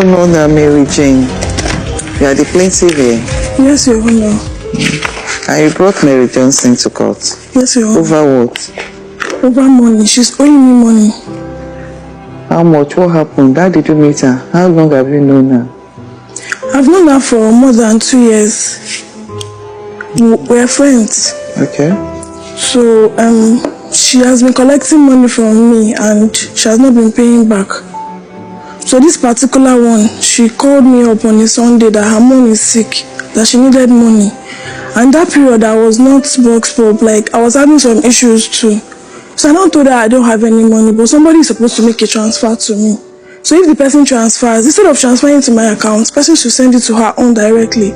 Oh no, Mary Jane. You are the plaintiff here. Yes, Your Honor. And you brought Mary Johnson to court. Yes, Your Honor. Over what? Over money. She's owing me money. How much? What happened? How did you meet her? How long have you known her? I've known her for more than 2 years. We're friends. Okay. So, she has been collecting money from me and she has not been paying back. So this particular one, she called me up on a Sunday that her mom is sick, that she needed money. And that period I was not boxed up, like I was having some issues too. So I now told her I don't have any money, but somebody is supposed to make a transfer to me. So if the person transfers, instead of transferring to my account, the person should send it to her own directly.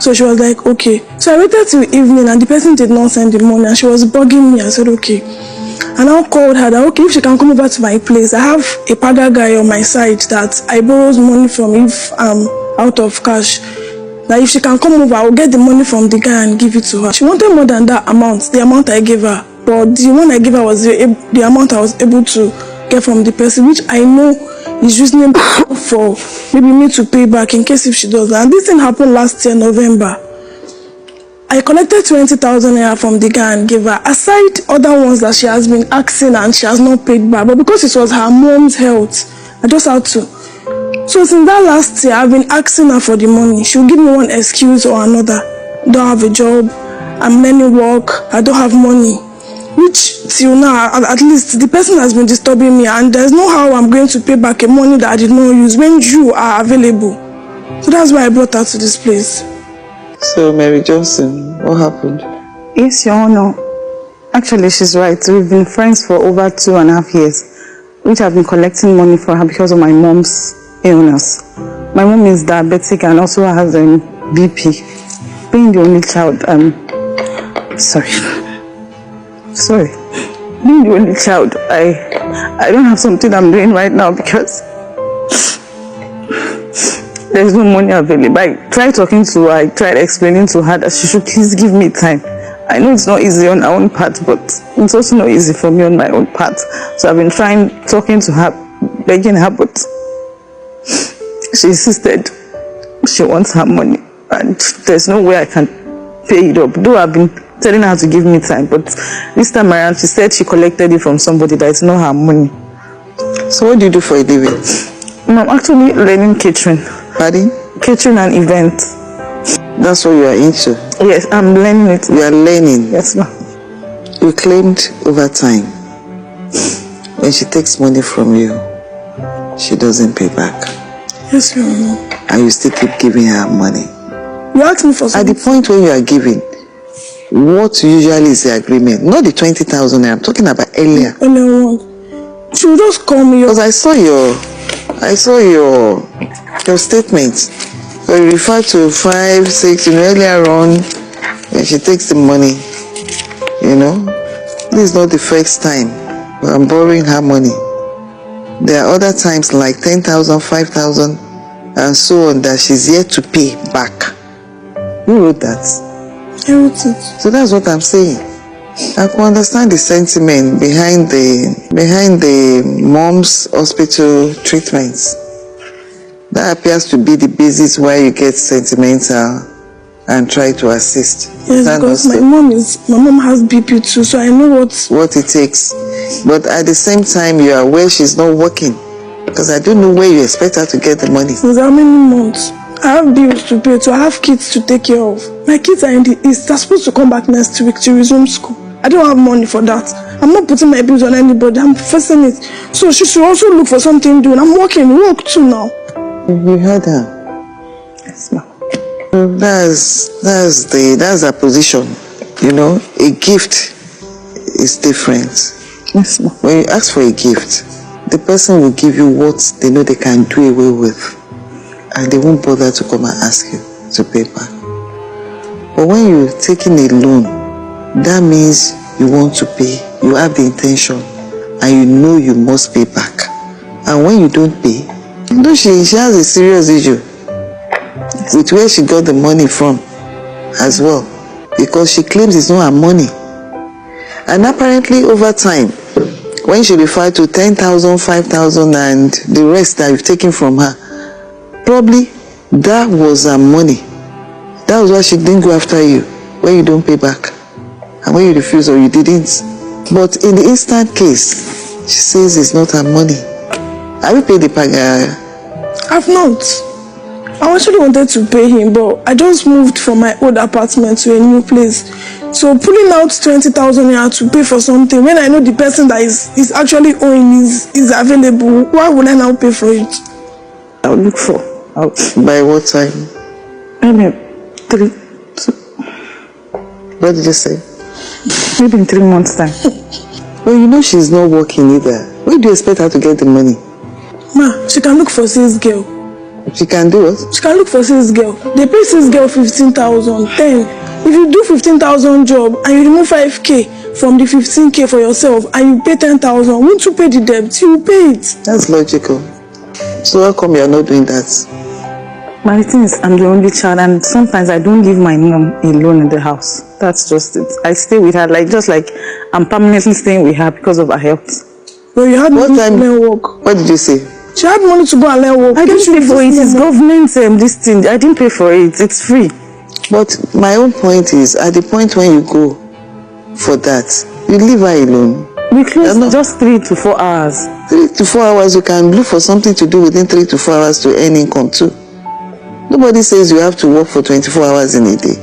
So she was like, okay. So I waited till evening and the person did not send the money and she was bugging me. I said, okay. And I called her that, okay, if she can come over to my place, I have a padder guy on my side that I borrow money from if I'm out of cash. That if she can come over, I'll get the money from the guy and give it to her. She wanted more than that amount, the amount I gave her. But the one I gave her was the amount I was able to get from the person, which I know is reasonable for maybe me to pay back in case if she does that. And this thing happened last year, November. I collected 20,000 naira from the guy and gave her, aside other ones that she has been asking and she has not paid back. But because it was her mom's health, I just had to. So since that last year, I've been asking her for the money. She'll give me one excuse or another. Don't have a job, I'm learning work, I don't have money. Which till now, at least the person has been disturbing me and there's no how I'm going to pay back the money that I did not use when you are available. So that's why I brought her to this place. So, Mary Johnson, what happened? Yes, Your Honor. Actually, she's right. We've been friends for over 2.5 years, which I've been collecting money for her because of my mom's illness. My mom is diabetic and also has BP. Being the only child, being the only child, I don't have something I'm doing right now because there's no money available. I tried talking to her, I tried explaining to her that she should please give me time. I know it's not easy on her own part, but it's also not easy for me on my own part. So I've been talking to her, begging her, but she insisted she wants her money. And there's no way I can pay it up. Though I've been telling her to give me time, but this time around she said she collected it from somebody that is not her money. So what do you do for a living? I'm actually learning catering. Pardon? Catering and events. That's what you are into? Yes, I'm learning it. You are learning? Yes, ma'am. You claimed over time, when she takes money from you, she doesn't pay back. Yes, Your Honor. And you still keep giving her money. You asked me for something. At the point when you are giving, what usually is the agreement? Not the 20,000 I'm talking about earlier. She will just call me. Because I saw your statement. So you refer to 5, 6, earlier on when she takes the money. This is not the first time I'm borrowing her money. There are other times like 10,000, 5,000 and so on that she's yet to pay back. Who wrote that? I wrote it. So that's what I'm saying. I can understand the sentiment behind the mom's hospital treatments. That appears to be the basis why you get sentimental and try to assist. Yes, because my mom has BP too, so I know what it takes. But at the same time, you are aware she's not working, because I don't know where you expect her to get the money. For how many months? I have bills to pay, so I have kids to take care of. My kids are in the East. They're supposed to come back next week to resume school. I don't have money for that. I'm not putting my bills on anybody. I'm facing it. So she should also look for something doing. I'm work too now. You heard her? Yes, ma'am. That's her position. A gift is different. Yes, ma'am. When you ask for a gift, the person will give you what they know they can do away with, and they won't bother to come and ask you to pay back. But when you're taking a loan, that means you want to pay, you have the intention, and you know you must pay back. And when you don't pay, she has a serious issue with where she got the money from as well, because she claims it's not her money. And apparently over time, when she referred to 10,000, 5,000 and the rest that you've taken from her, Probably that was her money. That was why she didn't go after you when you don't pay back and when you refuse or you didn't. But in the instant case, she says it's not her money. Have you paid the paga? I've not. I actually wanted to pay him, but I just moved from my old apartment to a new place. So pulling out 20,000 naira to pay for something when I know the person that is actually owing is available, why would I now pay for it? I'll look for. By what time? Maybe 3. What did you say? Maybe in 3 months' time. Well, you know she's not working either. Where do you expect her to get the money? Ma, she can look for sales girl. She can do it? She can look for sales girl. They pay sales girl 15,000. Then, if you do 15,000 job and you remove 5k from the 15k for yourself and you pay 10,000, won't you pay the debt? You will pay it. That's logical. So how come you are not doing that? My thing is, I'm the only child, and sometimes I don't leave my mom alone in the house. That's just it. I stay with her, just like I'm permanently staying with her because of her health. But you had money to learn work. What did you say? She had money to go and learn work. I didn't pay for it. It's government this thing. I didn't pay for it. It's free. But my own point is, at the point when you go for that, you leave her alone. We close just 3 to 4 hours. 3 to 4 hours, you can look for something to do within 3 to 4 hours to earn income too. Nobody says you have to work for 24 hours in a day.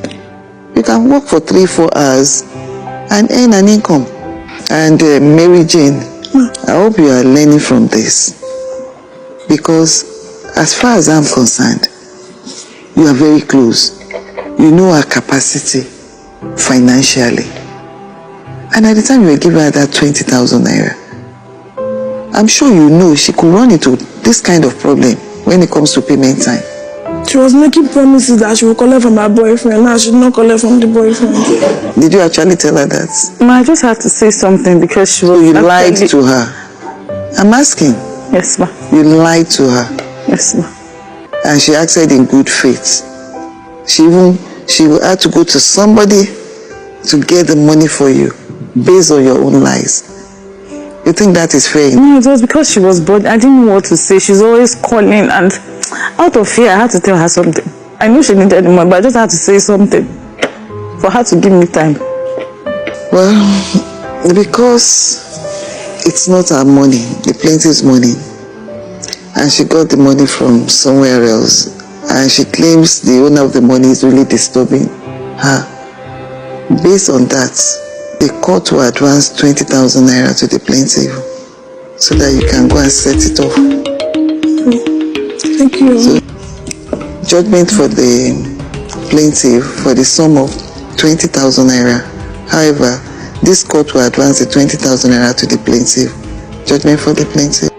You can work for 3-4 hours and earn an income. And Mary Jane, I hope you are learning from this. Because as far as I'm concerned, you are very close. You know her capacity financially. And at the time you were giving her that 20,000 naira, I'm sure you know she could run into this kind of problem when it comes to payment time. She was making promises that she would collect from her boyfriend. Now she did not collect from the boyfriend. Did you actually tell her that? I just had to say something because she was. So you lied to her? I'm asking. Yes, ma. You lied to her? Yes, ma. And she acted in good faith. She had to go to somebody to get the money for you based on your own lies. You think that is fair? No, it was because she was bored. I didn't know what to say. She's always calling, and out of fear, I had to tell her something. I knew she needed the money, but I just had to say something for her to give me time. Well, because it's not her money, the plaintiff's money, and she got the money from somewhere else, and she claims the owner of the money is really disturbing her. Based on that, the court will advance 20,000 naira to the plaintiff so that you can go and set it off. Thank you. So, judgment for the plaintiff for the sum of 20,000 naira. However, this court will advance the 20,000 naira to the plaintiff. Judgment for the plaintiff.